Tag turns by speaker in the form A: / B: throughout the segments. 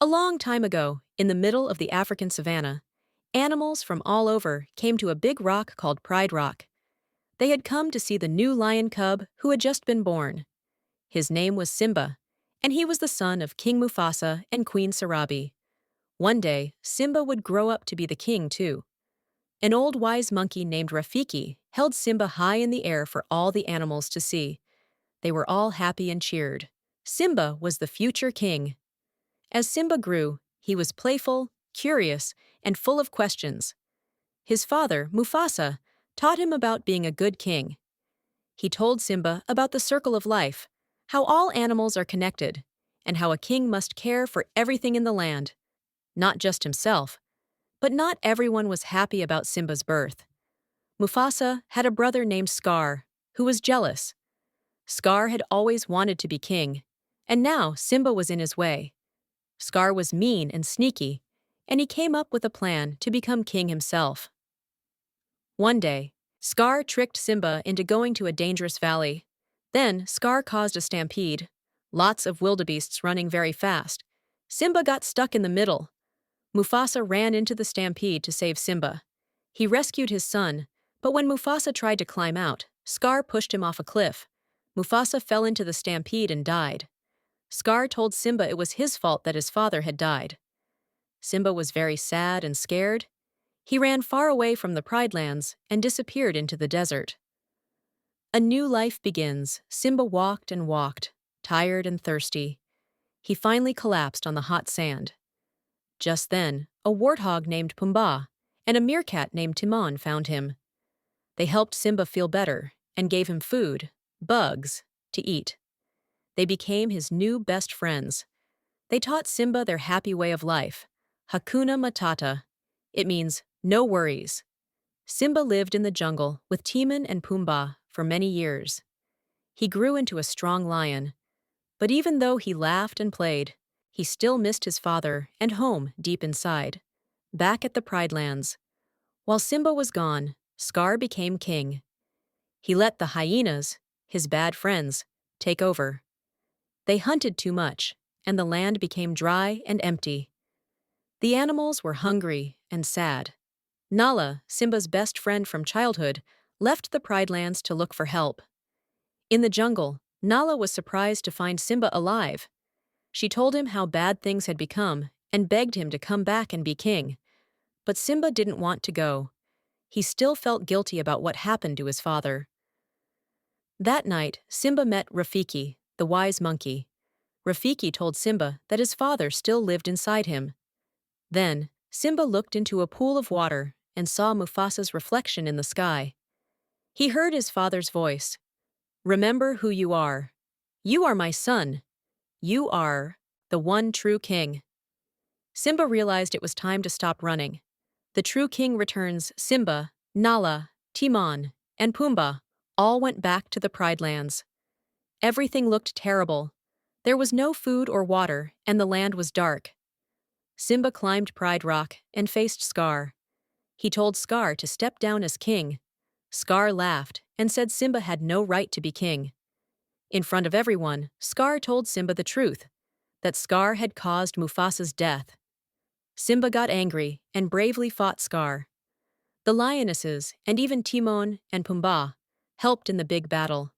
A: A long time ago, in the middle of the African savanna, animals from all over came to a big rock called Pride Rock. They had come to see the new lion cub who had just been born. His name was Simba, and he was the son of King Mufasa and Queen Sarabi. One day, Simba would grow up to be the king too. An old wise monkey named Rafiki held Simba high in the air for all the animals to see. They were all happy and cheered. Simba was the future king. As Simba grew, he was playful, curious, and full of questions. His father, Mufasa, taught him about being a good king. He told Simba about the circle of life, how all animals are connected, and how a king must care for everything in the land, not just himself. But not everyone was happy about Simba's birth. Mufasa had a brother named Scar, who was jealous. Scar had always wanted to be king, and now Simba was in his way. Scar was mean and sneaky, and he came up with a plan to become king himself. One day, Scar tricked Simba into going to a dangerous valley. Then, Scar caused a stampede. Lots of wildebeests running very fast. Simba got stuck in the middle. Mufasa ran into the stampede to save Simba. He rescued his son, but when Mufasa tried to climb out, Scar pushed him off a cliff. Mufasa fell into the stampede and died. Scar told Simba it was his fault that his father had died. Simba was very sad and scared. He ran far away from the Pride Lands and disappeared into the desert. A new life begins. Simba walked and walked, tired and thirsty. He finally collapsed on the hot sand. Just then, a warthog named Pumbaa and a meerkat named Timon found him. They helped Simba feel better and gave him food, bugs, to eat. They became his new best friends. They taught Simba their happy way of life, Hakuna Matata. It means no worries. Simba lived in the jungle with Timon and Pumbaa for many years. He grew into a strong lion, but even though he laughed and played, he still missed his father and home deep inside, back at the Pride Lands. While Simba was gone, Scar became king. He let the hyenas, his bad friends, take over. They hunted too much, and the land became dry and empty. The animals were hungry and sad. Nala, Simba's best friend from childhood, left the Pride Lands to look for help. In the jungle, Nala was surprised to find Simba alive. She told him how bad things had become and begged him to come back and be king. But Simba didn't want to go. He still felt guilty about what happened to his father. That night, Simba met Rafiki, the wise monkey. Rafiki told Simba that his father still lived inside him. Then, Simba looked into a pool of water and saw Mufasa's reflection in the sky. He heard his father's voice. "Remember who you are. You are my son. You are the one true king." Simba realized it was time to stop running. The true king returns. Simba, Nala, Timon, and Pumbaa all went back to the Pride Lands. Everything looked terrible. There was no food or water, and the land was dark. Simba climbed Pride Rock and faced Scar. He told Scar to step down as king. Scar laughed and said Simba had no right to be king. In front of everyone, Scar told Simba the truth, that Scar had caused Mufasa's death. Simba got angry and bravely fought Scar. The lionesses, and even Timon and Pumbaa, helped in the big battle.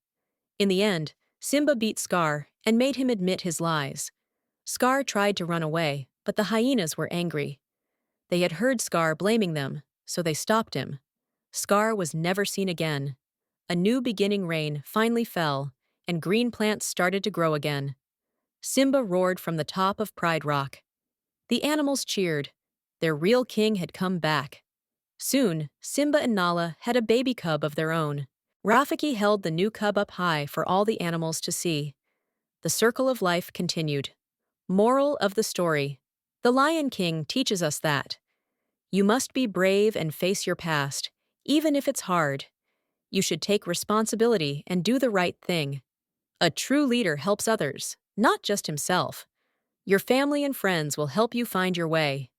A: In the end, Simba beat Scar and made him admit his lies. Scar tried to run away, but the hyenas were angry. They had heard Scar blaming them, so they stopped him. Scar was never seen again. A new beginning rain finally fell, and green plants started to grow again. Simba roared from the top of Pride Rock. The animals cheered. Their real king had come back. Soon, Simba and Nala had a baby cub of their own. Rafiki held the new cub up high for all the animals to see. The circle of life continued. Moral of the story: The Lion King teaches us that you must be brave and face your past, even if it's hard. You should take responsibility and do the right thing. A true leader helps others, not just himself. Your family and friends will help you find your way.